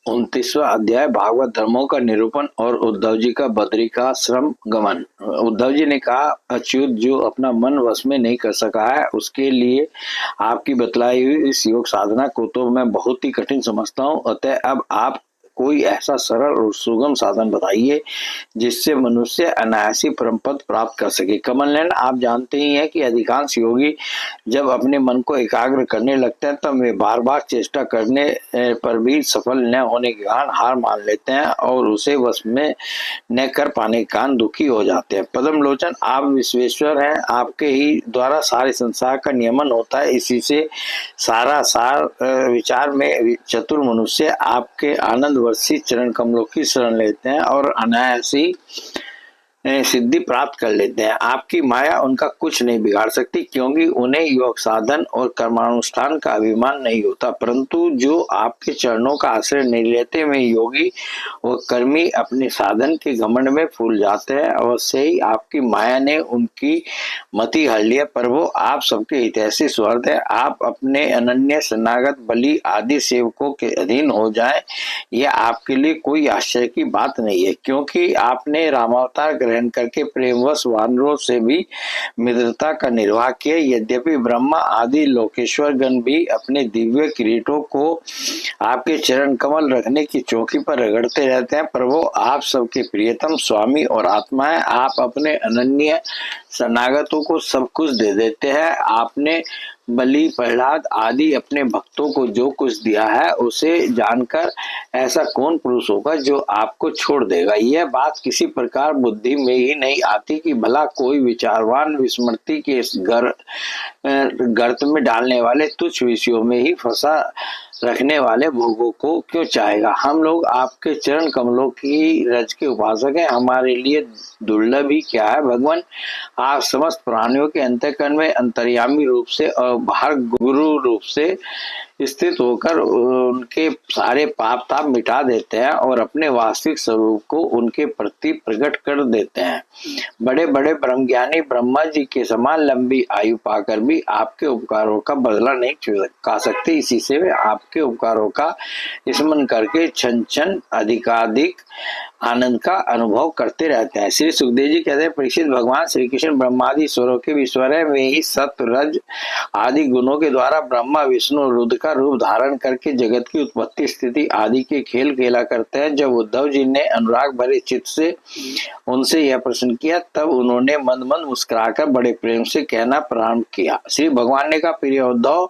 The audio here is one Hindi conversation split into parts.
29वां अध्याय भागवत धर्मों का निरूपण और उद्धव जी का बद्रिकाश्रम गमन। उद्धव जी ने कहा, अच्युत, जो अपना मन वश में नहीं कर सका है उसके लिए आपकी बतलाई हुई इस योग साधना को तो मैं बहुत ही कठिन समझता हूँ। अतः अब आप कोई ऐसा सरल और सुगम साधन बताइए जिससे मनुष्य अनायासी परम पद प्राप्त कर सके। कमल नयन, आप जानते ही हैं कि अधिकांश योगी जब अपने मन को एकाग्र करने लगते हैं तब वे बार बार चेष्टा करने पर भी सफल न होने के कारण हार मान लेते हैं और उसे वश में न कर पाने के कारण दुखी हो जाते हैं। पद्म लोचन, आप विश्वेश्वर हैं, आपके ही द्वारा सारे संसार का नियमन होता है। इसी से सारा सार विचार में चतुर मनुष्य आपके आनंद वर्षी चरण कमलों की शरण लेते हैं और अनायासी सिद्धि प्राप्त कर लेते हैं। आपकी माया उनका कुछ नहीं बिगाड़ सकती, क्योंकि उन्हें योग साधन और कर्मानुष्ठान का अभिमान नहीं होता। परंतु जो आपके चरणों का आश्रय नहीं लेते वे योगी और कर्मी अपने साधन के घमंड में फूल जाते हैं। अवश्य ही आपकी माया ने उनकी मति हर लिया। प्रभु, आप सबके हितैषी स्वर्ग है, आप अपने अनन्य शरणागत बलि आदि सेवकों के अधीन हो जाएं, यह आपके लिए कोई आश्चर्य की बात नहीं है, क्योंकि आपने रामावतार ग्रहण करके प्रेमवश वानरों से भी मित्रता का निर्वाह किया। यद्यपि ब्रह्मा आदि लोकेश्वर गण भी अपने दिव्य किरीटों को आपके चरण कमल रखने की चौकी पर रगड़ते रहते हैं। प्रभु, आप सबके प्रियतम स्वामी और आत्मा है, आप अपने अनन्य शरणागतों को सब कुछ दे देते हैं। आपने बलि, प्रहलाद आदि अपने भक्तों को जो कुछ दिया है उसे जानकर ऐसा कौन पुरुष होगा जो आपको छोड़ देगा। यह बात किसी प्रकार बुद्धि में ही नहीं आती कि भला कोई विचारवान विस्मृति के इस गर्त में डालने वाले तुच्छ विषयों में ही फंसा रखने वाले भोगों को क्यों चाहेगा। हम लोग आपके चरण कमलों की रज के उपासक हैं, हमारे लिए दुर्लभ ही क्या है। भगवान, आप समस्त प्राणियों के अंतःकरण में अंतर्यामी रूप से और बाहर गुरु रूप से स्थित होकर उनके सारे पाप ताप मिटा देते हैं और अपने वास्तविक स्वरूप को उनके प्रति प्रकट कर देते हैं। बड़े बड़े ब्रह्मज्ञानी ब्रह्मा जी के समान लंबी आयु पाकर भी आपके उपकारों का बदला नहीं चुका सकते। इसी से वे आपके उपकारों का स्मरण करके क्षण क्षण अधिकाधिक आनंद का अनुभव करते रहते हैं। श्री सुखदेव जी कहते हैं, परीक्षित, भगवान श्री कृष्ण ब्रह्मादि ईश्वरों के ईश्वर है। वे ही सत्व रज आदि गुणों के द्वारा ब्रह्मा विष्णु रुद्र का रूप धारण करके जगत की उत्पत्ति स्थिति आदि के खेल खेला करते हैं। जब उद्धव जी ने अनुराग भरे चित्त से उनसे यह प्रश्न किया तब उन्होंने मंद मंद मुस्कुराकर बड़े प्रेम से कहना प्रारंभ किया। श्री भगवान ने कहा, प्रिय उद्धव,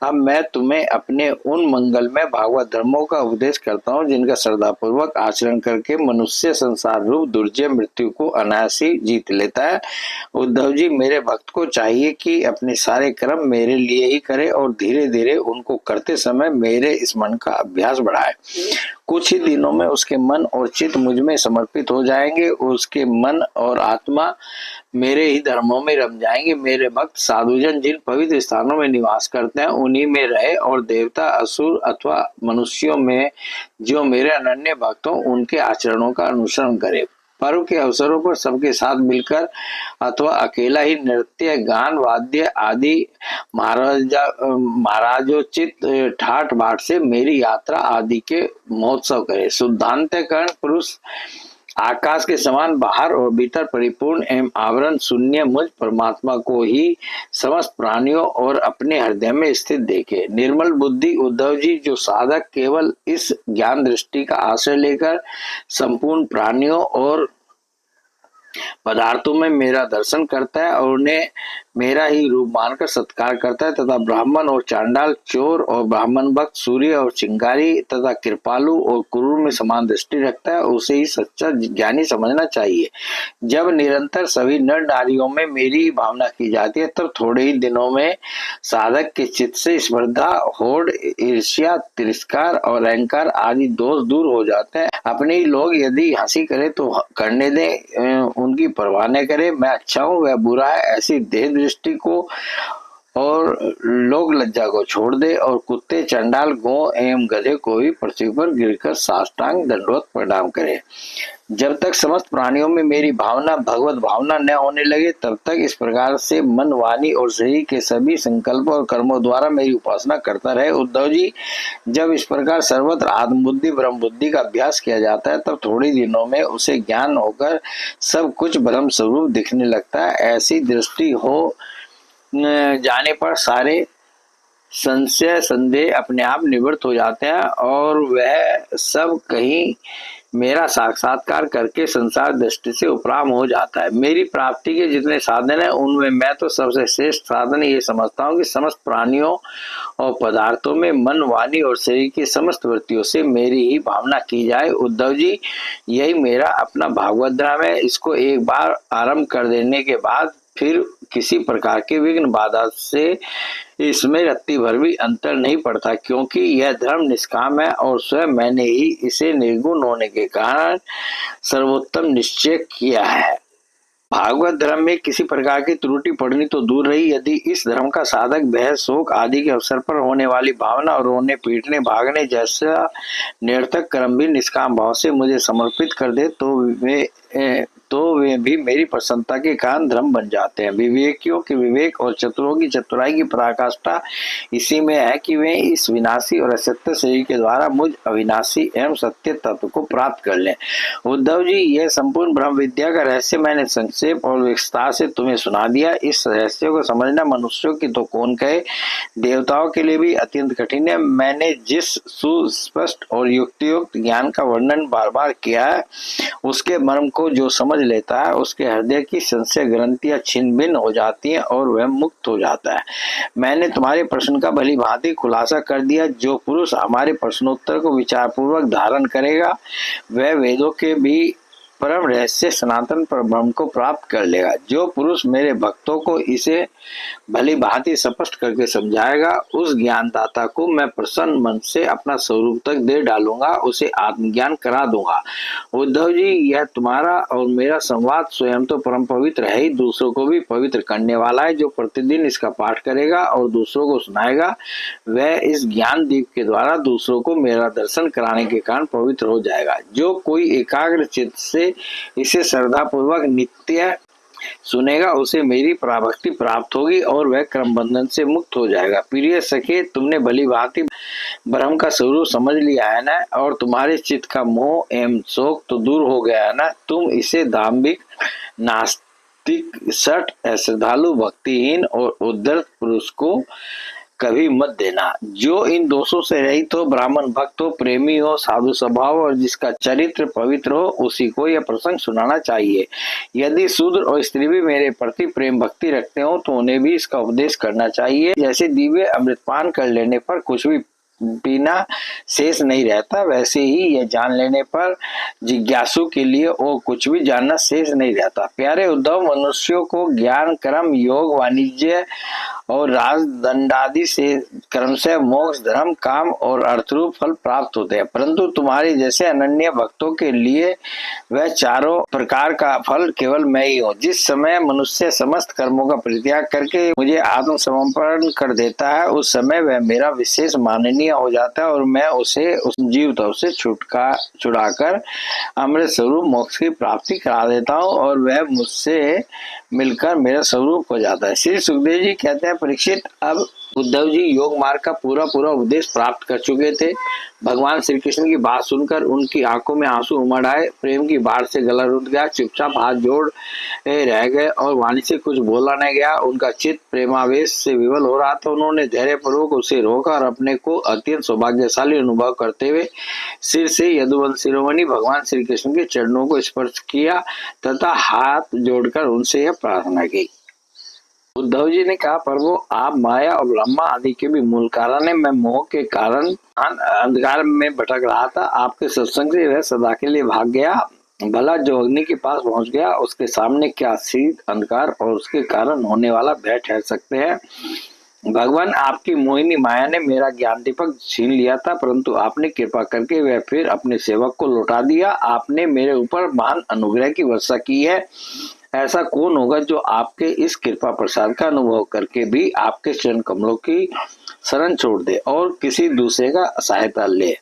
अब मैं तुम्हें अपने उन मंगलमय भागवत धर्मों का उपदेश करता हूँ जिनका श्रद्धापूर्वक आचरण करके मनुष्य संसार रूप दुर्जय मृत्यु को अनायासी जीत लेता है। उद्धव जी, मेरे भक्त को चाहिए कि अपने सारे कर्म मेरे लिए ही करे और धीरे धीरे उनको करते समय मेरे स्मरण का अभ्यास बढ़ाए। कुछ ही दिनों में उसके मन और चित्त मुझ में समर्पित हो जाएंगे, उसके मन और आत्मा मेरे ही धर्मों में रम जाएंगे। मेरे भक्त साधुजन जिन पवित्र स्थानों में निवास करते हैं उन्हीं में रहे और देवता, असुर अथवा मनुष्यों में जो मेरे अनन्य भक्त हों उनके आचरणों का अनुसरण करे। पर्व के अवसरों पर सबके साथ मिलकर अथवा अकेला ही नृत्य, गान, वाद्य आदि महाराजोचित ठाट बाट से मेरी यात्रा आदि के महोत्सव करे। शुद्धांतकरण पुरुष आकाश के समान बाहर और भीतर परिपूर्ण एवं आवरण शून्य मुझ परमात्मा को ही समस्त प्राणियों और अपने हृदय में स्थित देखे। निर्मल बुद्धि उद्धव जी, जो साधक केवल इस ज्ञान दृष्टि का आश्रय लेकर संपूर्ण प्राणियों और पदार्थों में मेरा दर्शन करता है और उन्हें मेरा ही रूप मानकर सत्कार करता है तथा ब्राह्मण और चांडाल, चोर और ब्राह्मण भक्त, सूर्य और चिंगारी तथा कृपालु और क्रूर में समान दृष्टि रखता है, उसे ही सच्चा ज्ञानी समझना चाहिए। जब निरंतर सभी नर नारियों में मेरी भावना की जाती है तब थोड़े ही दिनों में साधक के चित्त से स्पर्धा, होड़, ईर्ष्या, तिरस्कार और अहंकार आदि दोष दूर हो जाते हैं। अपने ही लोग यदि हंसी करे तो करने दें, उनकी परवाह न करे। मैं अच्छा हूँ, वह बुरा है, ऐसी देह दृष्टि को और लोग लज्जा को छोड़ दे और कुत्ते, चंडाल, गौ एवं गधे को भी पृथ्वी पर गिरकर साष्टांग दंडवत प्रणाम करे। जब तक समस्त प्राणियों में मेरी भावना, भगवत भावना न होने लगे, तब तक इस प्रकार से मन, वाणी और शरीर के सभी संकल्प और कर्मों द्वारा मेरी उपासना करता रहे। उद्धव जी, जब इस प्रकार सर्वत्र आत्म बुद्धि, ब्रह्म बुद्धि का अभ्यास किया जाता है, तब थोड़ी दिनों में उसे ज्ञान होकर सब कुछ ब्रह्म स्वरूप दिखने लगता है। ऐसी दृष्टि हो जाने पर सारे संशय, संदेह अपने आप निवृत्त हो जाते हैं और वह सब कहीं मेरा साक्षात्कार करके संसार दृष्टि से उपराम हो जाता है। मेरी प्राप्ति के जितने साधन हैं, उनमें मैं तो सबसे श्रेष्ठ साधन ये समझता हूँ कि समस्त प्राणियों और पदार्थों में मन, वाणी और शरीर की समस्त वृत्तियों से मेरी ही भावना की जाए। उद्धव जी, यही मेरा अपना भागवत धाम है। इसको एक बार आरंभ कर देने के बाद फिर किसी प्रकार के विघ्न बाधा से इसमें रत्ती भर भी अंतर नहीं पड़ता, क्योंकि यह धर्म निष्काम है और स्वयं मैंने ही इसे निर्गुण होने के कारण सर्वोत्तम निश्चय किया है। भागवत धर्म में किसी प्रकार की त्रुटि पड़नी तो दूर रही, यदि इस धर्म का साधक भय, शोक आदि के अवसर पर होने वाली भावना और रोने, पीटने, भागने जैसा निरर्थक कर्म भी निष्काम भाव से मुझे समर्पित कर दे, तो वे भी मेरी प्रसन्नता के कारण धर्म बन जाते हैं। विवेकियों के विवेक और चतुरों की चतुराई की पराकाष्ठा इसी में है कि वे इस विनाशी और असत्य शरीर के द्वारा मुझ अविनाशी एवं सत्य तत्व को प्राप्त कर लें। उद्धव जी, यह संपूर्ण ब्रह्म विद्या का रहस्य मैंने संक्षेप और विस्तार से तुम्हें सुना दिया। इस रहस्य को समझना मनुष्यों की तो कौन कहे, देवताओं के लिए भी अत्यंत कठिन है। मैंने जिस सुस्पष्ट और युक्तियुक्त ज्ञान का वर्णन बार बार किया है, उसके मर्म को जो समझ लेता है, उसके हृदय की संशय ग्रंथियां छिन्न भिन्न हो जाती हैं और वह मुक्त हो जाता है। मैंने तुम्हारे प्रश्न का भली भांति खुलासा कर दिया। जो पुरुष हमारे प्रश्नोत्तर को विचारपूर्वक धारण करेगा, वह वेदों के भी परम रहस्य सनातन पर ब्रह्म को प्राप्त कर लेगा। जो पुरुष मेरे भक्तों को इसे भली भांति स्पष्ट करके समझाएगा, उस ज्ञानदाता को मैं प्रसन्न मन से अपना स्वरूप तक दे डालूंगा, उसे आत्मज्ञान करा दूंगा। उद्धव जी, यह तुम्हारा और मेरा संवाद स्वयं तो परम पवित्र है ही, दूसरों को भी पवित्र करने वाला है। जो प्रतिदिन इसका पाठ करेगा और दूसरों को सुनाएगा, वह इस ज्ञान दीप के द्वारा दूसरों को मेरा दर्शन कराने के कारण पवित्र हो जाएगा। जो कोई एकाग्र चित्त से इसे श्रद्धा पूर्वक नित्य सुनेगा, उसे मेरी पराभक्ति प्राप्त होगी और वह क्रम बंधन से मुक्त हो जाएगा। प्रिय सखे, तुमने भली भांति ब्रह्म का स्वरूप समझ लिया है ना, और तुम्हारे चित्त का मोह एवं शोक तो दूर हो गया है ना। तुम इसे धार्मिक, नास्तिक, सठ, श्रद्धालु, भक्तिहीन और उद्धत पुरुष को कभी मत देना। जो इन दोषों से रहित हो, ब्राह्मण भक्त हो, प्रेमी हो, साधु स्वभाव और जिसका चरित्र पवित्र हो, उसी को यह प्रसंग सुनाना चाहिए। यदि शूद्र और स्त्री भी मेरे प्रति प्रेम भक्ति रखते हो, तो उन्हें भी इसका उपदेश करना चाहिए। जैसे दिव्य अमृतपान कर लेने पर कुछ भी पीना शेष नहीं रहता, वैसे ही यह जान लेने पर जिज्ञासु के लिए और कुछ भी जानना शेष नहीं रहता। प्यारे उद्धव, मनुष्यों को ज्ञान, कर्म, योग, वाणिज्य और राजदंडादि से क्रमशः मोक्ष, धर्म, काम और अर्थरूप फल प्राप्त होते हैं, परंतु तुम्हारे जैसे अनन्य भक्तों के लिए वह चारों प्रकार का फल केवल मैं ही हूँ। जिस समय मनुष्य समस्त कर्मों का परित्याग करके मुझे आत्मसमर्पण कर देता है, उस समय वह मेरा विशेष माननीय हो जाता है और मैं उसे उस जीव तव से छुड़ाकर अमृत स्वरूप मोक्ष की प्राप्ति करा देता हूँ और वह मुझसे मिलकर मेरा स्वरूप हो जाता है। श्री सुखदेव जी कहते हैं, परीक्षित, अब उद्धव जी योग मार्ग का पूरा उपदेश प्राप्त कर चुके थे। भगवान श्री कृष्ण की बात सुनकर उनकी आंखों में आंसू उमड़ आए, प्रेम की बाढ़ से गला रुक गया, चुपचाप हाथ जोड़ रह गए और वाणी से कुछ बोला नहीं गया। उनका चित्त प्रेमावेश से विवल हो रहा था। उन्होंने धैर्यपूर्वक उसे रोका और अपने को अत्यंत सौभाग्यशाली अनुभव करते हुए सिर से यदुवंश शिरोमणि भगवान श्री कृष्ण के चरणों को स्पर्श किया तथा हाथ जोड़कर उनसे यह प्रार्थना की। उद्धव जी ने कहा, प्रभु, आप माया और ब्रह्मा आदि के भी मूल कारण है। मैं मोह के कारण अंधकार में भटक रहा था। आपके सत्संग से वह सदा के लिए भाग गया। भला जो अग्नि के पास पहुंच गया, उसके सामने क्या शीत, अंधकार और उसके कारण होने वाला भय ठहर सकते हैं। भगवान, आपकी मोहिनी माया ने मेरा ज्ञान दीपक छीन लिया था, परंतु आपने कृपा करके वह फिर अपने सेवक को लौटा दिया। आपने मेरे ऊपर महान अनुग्रह की वर्षा की है। ऐसा कौन होगा जो आपके इस कृपा प्रसाद का अनुभव करके भी आपके चरण कमलों की शरण छोड़ दे और किसी दूसरे का सहायता ले।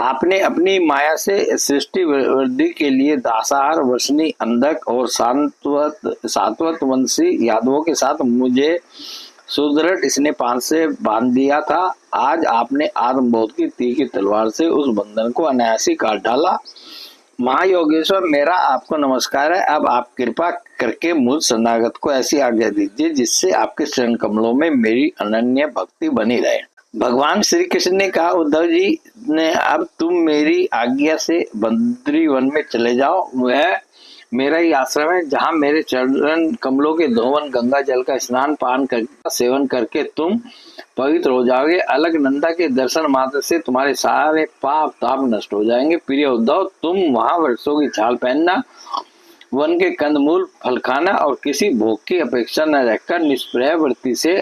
आपने अपनी माया से सृष्टि वृद्धि के लिए दासाहार वर्षनी अंधक और सात्वत वंशी यादवों के साथ मुझे सुदृढ़ स्नेहपान से बांध दिया था। आज आपने आत्मबोध की तीर की तलवार से उस बंधन को अनायासी काट डाला। महायोगेश्वर, मेरा आपको नमस्कार है। अब आप कृपा करके मुझ शरणागत को ऐसी आज्ञा दीजिए जिससे आपके चरण कमलों में मेरी अनन्य भक्ति बनी रहे। भगवान श्री कृष्ण ने कहा, उद्धव जी ने, अब तुम मेरी आज्ञा से बद्री वन में चले जाओ। वह मेरा ही आश्रम है जहाँ मेरे चरण कमलों के धोवन गंगा जल का स्नान पान कर सेवन करके तुम पवित्र हो जाओगे। अलकनंदा के दर्शन मात्र से तुम्हारे सारे पाप ताप नष्ट हो जाएंगे। प्रिय उद्धव, तुम वहां वृक्षों की छाल पहनना, वन के कंदमूल फल खाना और किसी भोग की अपेक्षा न रखकर निष्प्रय वृत्ति से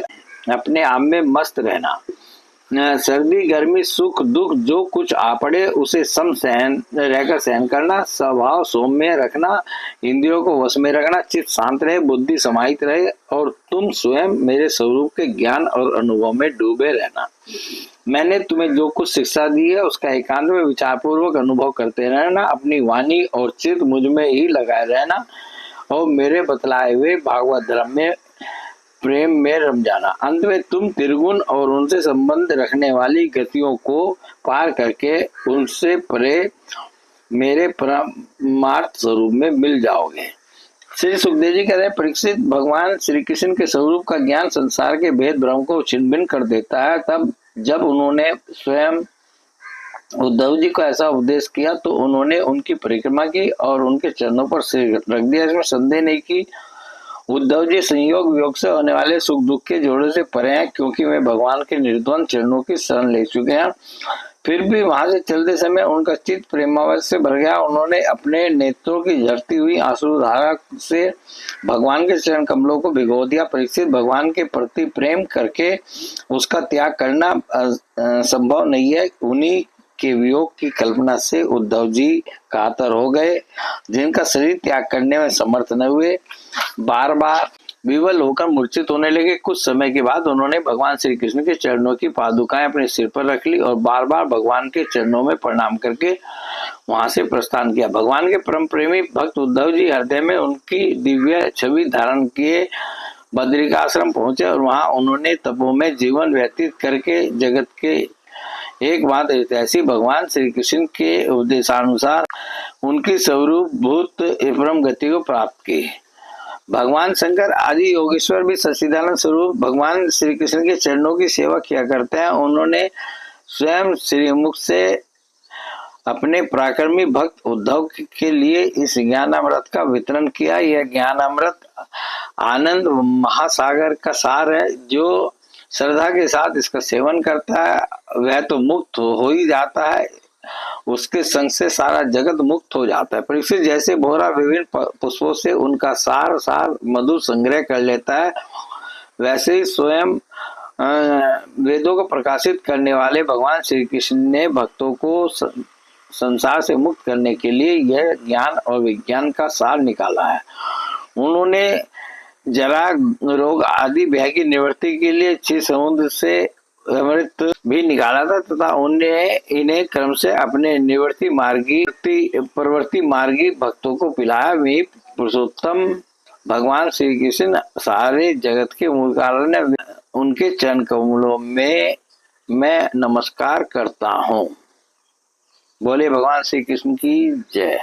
अपने आप में मस्त रहना। सर्दी गर्मी सुख दुख जो कुछ आ पड़े उसे सम सहन रहकर सहन करना। स्वभाव सौम्य रखना, इंद्रियों को वश में रखना, चित्त शांत रहे, बुद्धि समाहित रहे और तुम स्वयं मेरे स्वरूप के ज्ञान और अनुभव में डूबे रहना। मैंने तुम्हें जो कुछ शिक्षा दी है उसका एकांत में विचार पूर्वक अनुभव करते रहना। अपनी वाणी और चित्त मुझ में ही लगाए रहना और मेरे बतलाए हुए भागवत धर्म में प्रेम में रम जाना। अंत में तुम त्रिगुण और उनसे संबंध रखने वाली गतियों को पार करके उनसे परे मेरे परमार्थ स्वरूप में मिल जाओगे। श्री सुखदेव जी कह रहे, परीक्षित, भगवान श्री कृष्ण के स्वरूप का ज्ञान संसार के भेद भ्रम को छिन्न भिन्न कर देता है। तब जब उन्होंने स्वयं उद्धव जी को ऐसा उपदेश किया तो उन्होंने उनकी परिक्रमा की और उनके चरणों पर सिर रख दिया। इसमें संदेह नहीं कि उद्धव जी संयोग वियोग से होने वाले सुख दुख के जोड़े से परे हैं, क्योंकि वे भगवान के निर्द्वंद चरणों की शरण ले चुके हैं। फिर भी वहां से चलते समय उनका चित्त प्रेमावेश से भर गया। उन्होंने अपने नेत्रों की झरती हुई आंसुधारा से भगवान के चरण कमलों को भिगो दिया। परीक्षित, भगवान के प्रति प्रेम करके उसका त्याग करना संभव नहीं है। उन्हीं के वियोग की कल्पना से उद्धव जी कातर हो गए, जिनका शरीर त्याग करने में समर्थ न हुए। बार बार विवल होकर मूर्छित होने लगे। कुछ समय के बाद उन्होंने भगवान श्री कृष्ण के चरणों की पादुकाएं अपने सिर पर रख ली और बार बार भगवान के चरणों में प्रणाम करके वहां से प्रस्थान किया। भगवान के परम प्रेमी भक्त उद्धव जी हृदय में उनकी दिव्य छवि धारण किए बद्रिकाश्रम पहुंचे और वहां उन्होंने तपो में जीवन व्यतीत करके जगत के एक बात ऐसी भगवान श्री कृष्ण के उपदेशानुसार उनकी स्वरूप भूत परम गति को प्राप्त की। भगवान शंकर आदि योगेश्वर भी सच्चिदानंद स्वरूप भगवान श्री कृष्ण के चरणों की सेवा किया करते हैं। उन्होंने स्वयं श्रीमुख से अपने पराक्रमी भक्त उद्धव के लिए इस ज्ञान अमृत का वितरण किया। यह ज्ञान अमृत आनंद महासागर का सार है। जो श्रद्धा के साथ इसका सेवन करता है वह तो मुक्त हो ही जाता है, उसके संग से सारा जगत मुक्त हो जाता है। परीक्षित, जैसे भोरा विभिन्न पुष्पों से उनका सार सार मधु संग्रह कर लेता है, वैसे ही स्वयं वेदों को प्रकाशित करने वाले भगवान श्री कृष्ण ने भक्तों को संसार से मुक्त करने के लिए यह ज्ञान और विज्ञान का सार निकाला है। उन्होंने जरा रोग आदि भय की निवृत्ति के लिए 6 समुद्र से अमृत भी निकाला था तथा उन्हें इन्हें क्रम से अपने प्रवर्ती मार्गी भक्तों को पिलाया। वे पुरुषोत्तम भगवान श्री कृष्ण सारे जगत के मूल कारण है। उनके चरण कमलों में मैं नमस्कार करता हूँ। बोले भगवान श्री कृष्ण की जय।